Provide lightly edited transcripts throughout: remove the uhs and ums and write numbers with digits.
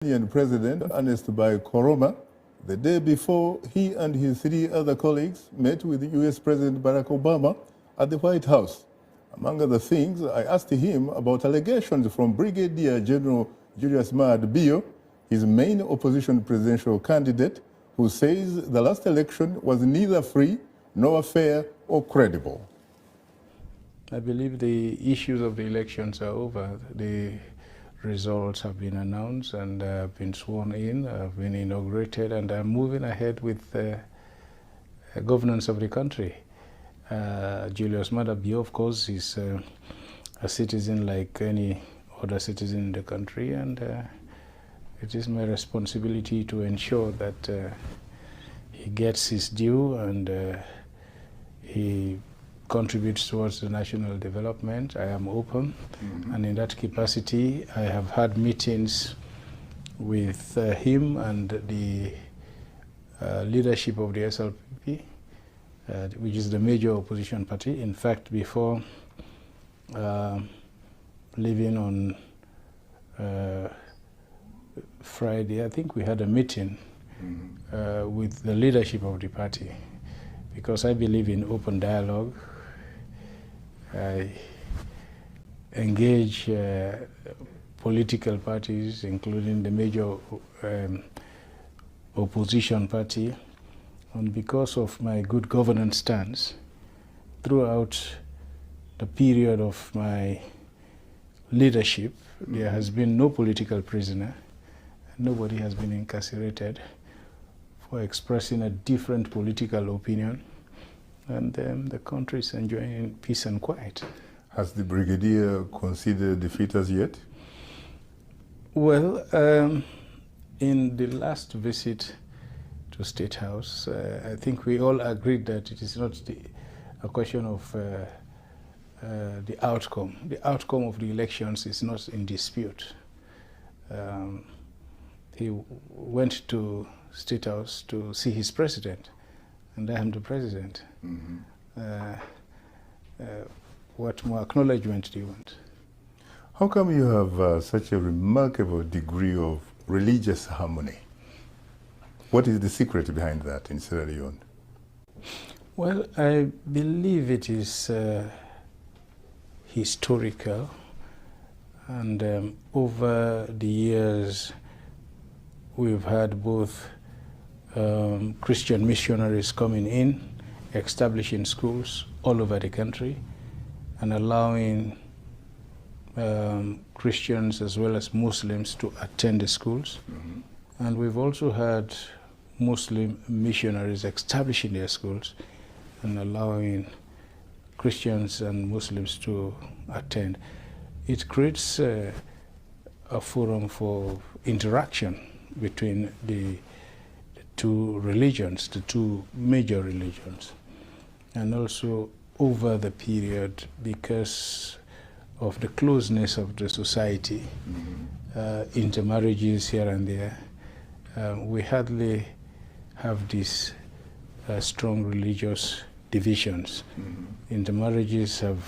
Kenyan President Ernest Bai Koroma, the day before he and his three other colleagues met with U.S. President Barack Obama at the White House. Among other things, I asked him about allegations from Brigadier General Julius Maad Bio, his main opposition presidential candidate, who says the last election was neither free nor fair or credible. I believe the issues of the elections are over. The results have been announced and been sworn in, have been inaugurated, and are moving ahead with governance of the country. Julius Maada Bio, of course, is a citizen like any other citizen in the country, and it is my responsibility to ensure that he gets his due and he contributes towards the national development. I am open, and in that capacity I have had meetings with him and the leadership of the SLPP, which is the major opposition party. In fact, before leaving on Friday, I think we had a meeting with the leadership of the party, because I believe in open dialogue. I engage political parties, including the major opposition party, and because of my good governance stance throughout the period of my leadership, there has been no political prisoner, and nobody has been incarcerated for expressing a different political opinion, and the country is enjoying peace and quiet. Has the Brigadier considered defeat as yet? Well, in the last visit to State House, I think we all agreed that it is not a question of the outcome. The outcome of the elections is not in dispute. He went to State House to see his president, and I am the president. What more acknowledgement do you want? How come you have such a remarkable degree of religious harmony? What is the secret behind that in Sierra Leone? Well, I believe it is historical, and over the years we've had both Christian missionaries coming in, establishing schools all over the country, and allowing Christians as well as Muslims to attend the schools. And we've also had Muslim missionaries establishing their schools and allowing Christians and Muslims to attend. It creates a forum for interaction between the two religions, the two major religions. And also over the period, because of the closeness of the society, intermarriages here and there, we hardly have these strong religious divisions. Intermarriages have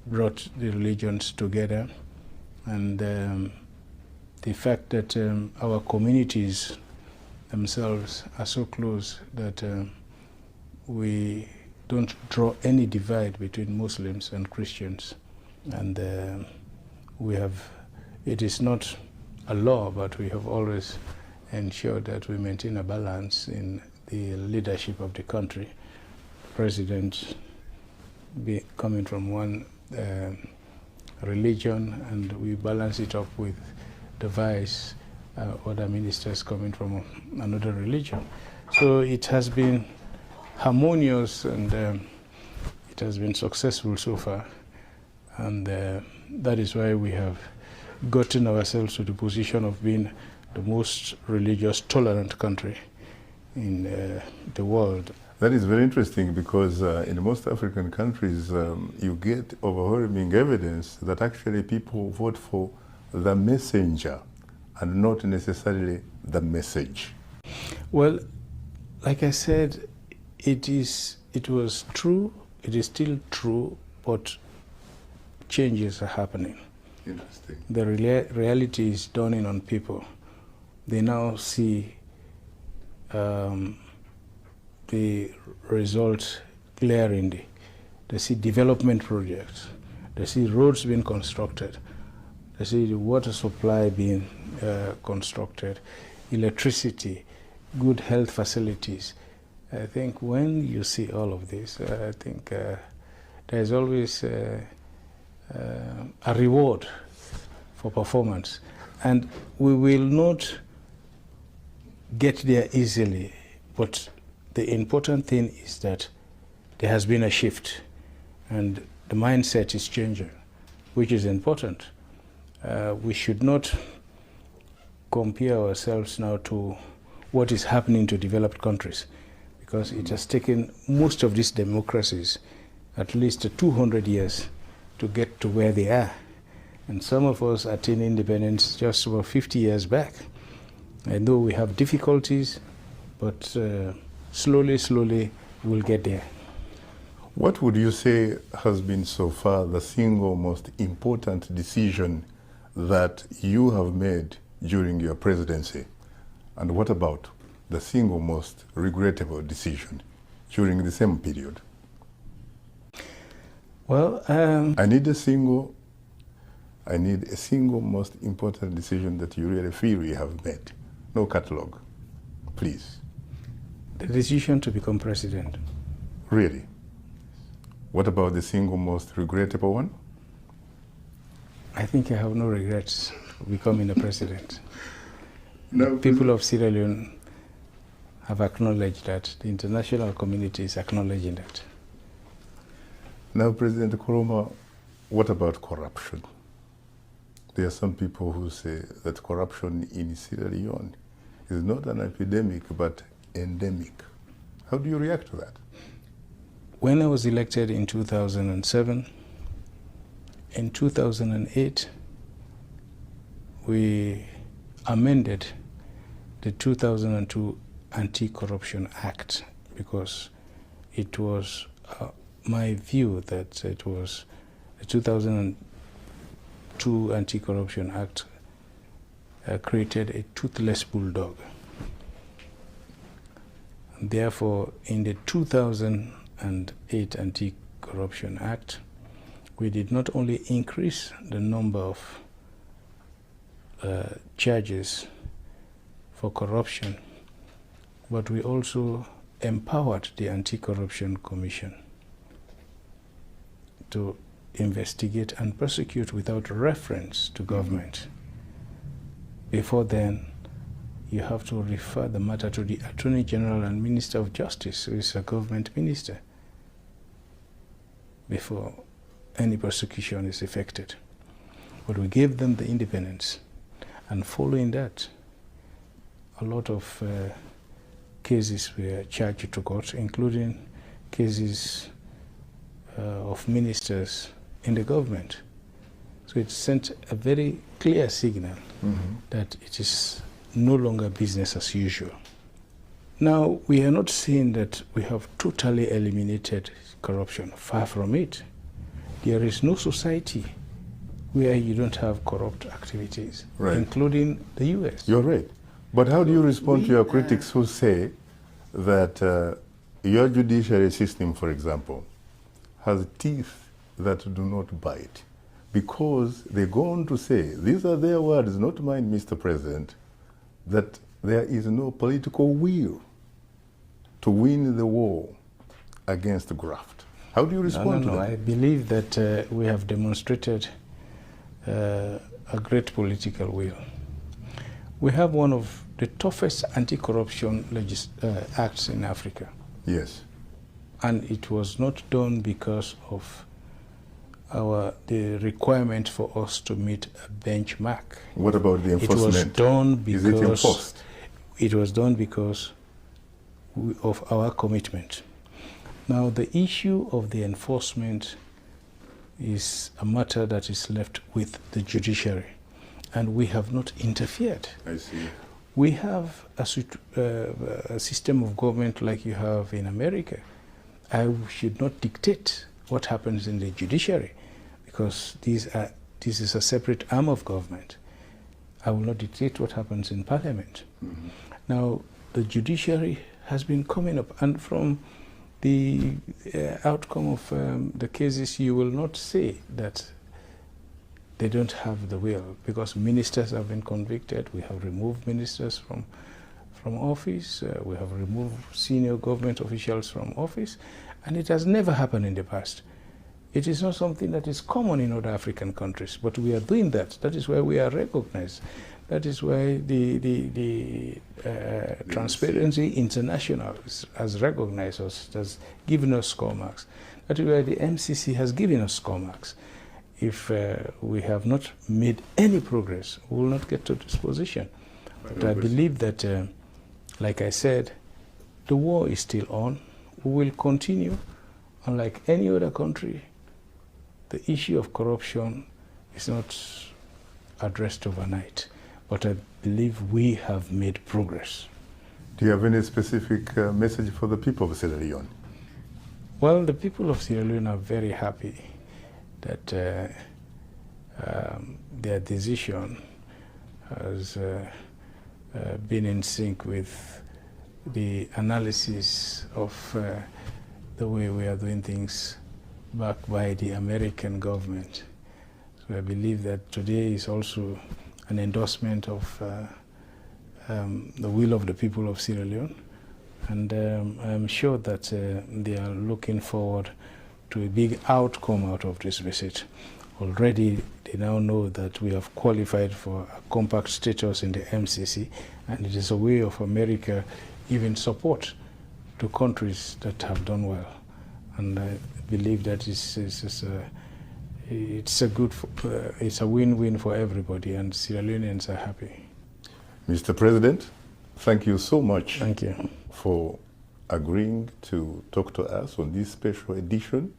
brought the religions together, and the fact that our communities themselves are so close that we don't draw any divide between Muslims and Christians. And it is not a law, but we have always ensured that we maintain a balance in the leadership of the country. President coming from one religion, and we balance it up with the vice, other ministers coming from another religion. So it has been harmonious, and it has been successful so far, and that is why we have gotten ourselves to the position of being the most religious tolerant country in the world. That is very interesting, because in most African countries you get overwhelming evidence that actually people vote for the messenger and not necessarily the message. Well, like I said, it was true, it is still true, but changes are happening. Interesting. The reality is dawning on people. They now see the results glaringly. They see development projects. They see roads being constructed. They see the water supply being constructed, electricity, good health facilities. I think when you see all of this, I think there's always a reward for performance. And we will not get there easily, but the important thing is that there has been a shift and the mindset is changing, which is important. We should not compare ourselves now to what is happening to developed countries, because it has taken most of these democracies at least 200 years to get to where they are. And some of us attained independence just about 50 years back. I know we have difficulties, but slowly we'll get there. What would you say has been so far the single most important decision that you have made during your presidency? And what about the single most regrettable decision during the same period? Well, I need a single most important decision that you really feel you have made. No catalog, please. The decision to become president. Really? What about the single most regrettable one? I think I have no regrets for becoming the president. No, people of Sierra Leone have acknowledged that. The international community is acknowledging that. Now, President Nkrumah, what about corruption? There are some people who say that corruption in Sierra Leone is not an epidemic, but endemic. How do you react to that? When I was elected in 2007, in 2008, we amended the 2002 Anti-Corruption Act because it was my view that it was the 2002 Anti-Corruption Act created a toothless bulldog. And therefore, in the 2008 Anti-Corruption Act, we did not only increase the number of charges for corruption, but we also empowered the Anti-Corruption Commission to investigate and prosecute without reference to government. Before then, you have to refer the matter to the Attorney General and Minister of Justice, who is a government minister, before any prosecution is effected. But we gave them the independence. And following that, a lot of cases were charged to court, including cases of ministers in the government. So it sent a very clear signal that it is no longer business as usual. Now, we are not saying that we have totally eliminated corruption. Far from it. There is no society where you don't have corrupt activities, including the US. You're right. But how do you respond to your critics who say that your judiciary system, for example, has teeth that do not bite? Because they go on to say, these are their words, not mine, Mr. President, that there is no political will to win the war against graft. How do you respond to that? I believe that we have demonstrated a great political will. We have one of the toughest anti-corruption acts in Africa. Yes. And it was not done because of the requirement for us to meet a benchmark. What about the enforcement? It was done because is it enforced? It was done because of our commitment. Now, the issue of the enforcement is a matter that is left with the judiciary, and we have not interfered. I see. We have a system of government like you have in America. I should not dictate what happens in the judiciary, because these are this is a separate arm of government. I will not dictate what happens in Parliament. Mm-hmm. Now, the judiciary has been coming up, and from the outcome of the cases, you will not say that they don't have the will, because ministers have been convicted. We have removed ministers from office. We have removed senior government officials from office, and it has never happened in the past. It is not something that is common in other African countries, but we are doing that. That is why we are recognized. That is why the Transparency International has recognized us, has given us score marks. That is why the MCC has given us score marks. If we have not made any progress, we will not get to this position. But I believe that, like I said, the war is still on. We will continue. Unlike any other country, the issue of corruption is not addressed overnight. But I believe we have made progress. Do you have any specific message for the people of Sierra Leone? Well, the people of Sierra Leone are very happy that their decision has been in sync with the analysis of the way we are doing things backed by the American government. So I believe that today is also an endorsement of the will of the people of Sierra Leone. And I'm sure that they are looking forward to a big outcome out of this visit. Already they now know that we have qualified for a compact status in the MCC, and it is a way of America giving support to countries that have done well. And I believe that it's a win-win for everybody, and Sierra Leoneans are happy. Mr. President, thank you so much. Thank you for agreeing to talk to us on this special edition